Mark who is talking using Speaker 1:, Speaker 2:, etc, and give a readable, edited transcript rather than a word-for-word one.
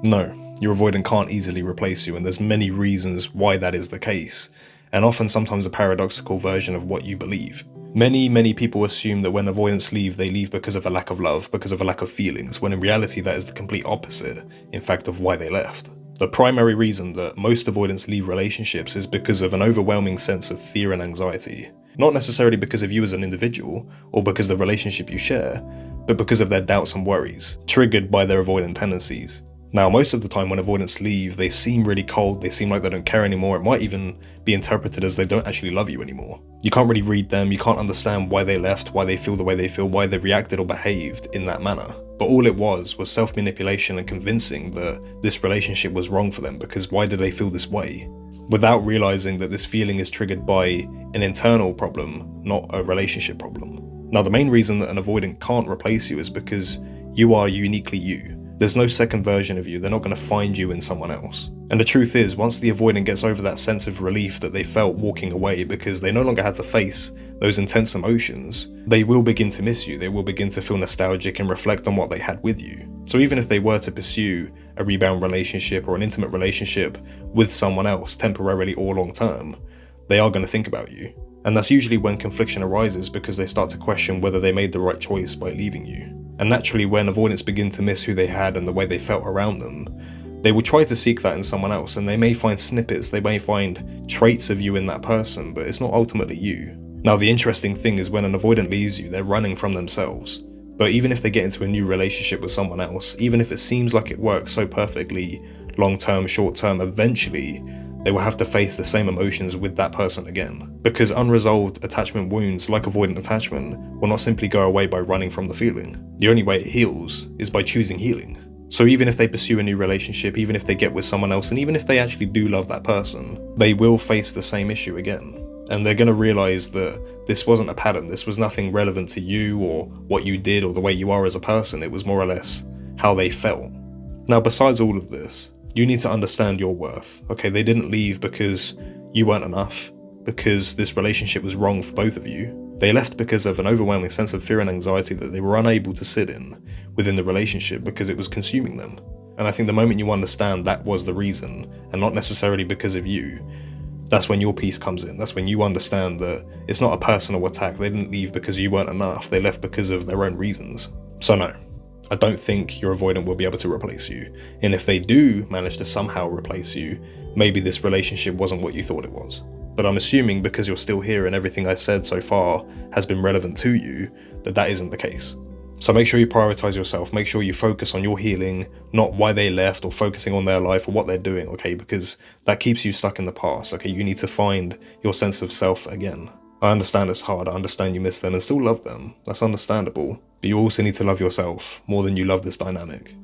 Speaker 1: No, your avoidant can't easily replace you, and there's many reasons why that is the case, and often sometimes a paradoxical version of what you believe. Many people assume that when avoidants leave, they leave because of a lack of love, because of a lack of feelings, when in reality that is the complete opposite, in fact, of why they left. The primary reason that most avoidants leave relationships is because of an overwhelming sense of fear and anxiety. Not necessarily because of you as an individual, or because of the relationship you share, but because of their doubts and worries, triggered by their avoidant tendencies. Now, most of the time when avoidants leave, they seem really cold, they seem like they don't care anymore. It might even be interpreted as they don't actually love you anymore. You can't really read them, you can't understand why they left, why they feel the way they feel, why they reacted or behaved in that manner. But all it was self-manipulation and convincing that this relationship was wrong for them, because why do they feel this way? Without realizing that this feeling is triggered by an internal problem, not a relationship problem. Now, the main reason that an avoidant can't replace you is because you are uniquely you. There's no second version of you, they're not going to find you in someone else. And the truth is, once the avoidant gets over that sense of relief that they felt walking away because they no longer had to face those intense emotions, they will begin to miss you, they will begin to feel nostalgic and reflect on what they had with you. So even if they were to pursue a rebound relationship or an intimate relationship with someone else temporarily or long term, they are going to think about you. And that's usually when confliction arises, because they start to question whether they made the right choice by leaving you. And naturally, when avoidants begin to miss who they had and the way they felt around them, they will try to seek that in someone else, and they may find snippets, they may find traits of you in that person, but it's not ultimately you. Now, the interesting thing is when an avoidant leaves you, they're running from themselves. But even if they get into a new relationship with someone else, even if it seems like it works so perfectly, long-term, short-term, eventually, they will have to face the same emotions with that person again. Because unresolved attachment wounds, like avoidant attachment, will not simply go away by running from the feeling. The only way it heals is by choosing healing. So even if they pursue a new relationship, even if they get with someone else, and even if they actually do love that person, they will face the same issue again. And they're going to realize that this wasn't a pattern, this was nothing relevant to you or what you did or the way you are as a person, it was more or less how they felt. Now, besides all of this, you need to understand your worth. Okay, they didn't leave because you weren't enough, because this relationship was wrong for both of you. They left because of an overwhelming sense of fear and anxiety that they were unable to sit in within the relationship because it was consuming them. And I think the moment you understand that was the reason, and not necessarily because of you, that's when your peace comes in. That's when you understand that it's not a personal attack. They didn't leave because you weren't enough. They left because of their own reasons. So no, I don't think your avoidant will be able to replace you. And if they do manage to somehow replace you, maybe this relationship wasn't what you thought it was. But I'm assuming because you're still here and everything I said so far has been relevant to you, that isn't the case. So make sure you prioritize yourself, make sure you focus on your healing, not why they left or focusing on their life or what they're doing, okay? Because that keeps you stuck in the past, okay? You need to find your sense of self again. I understand it's hard, I understand you miss them and still love them, that's understandable. But you also need to love yourself more than you love this dynamic.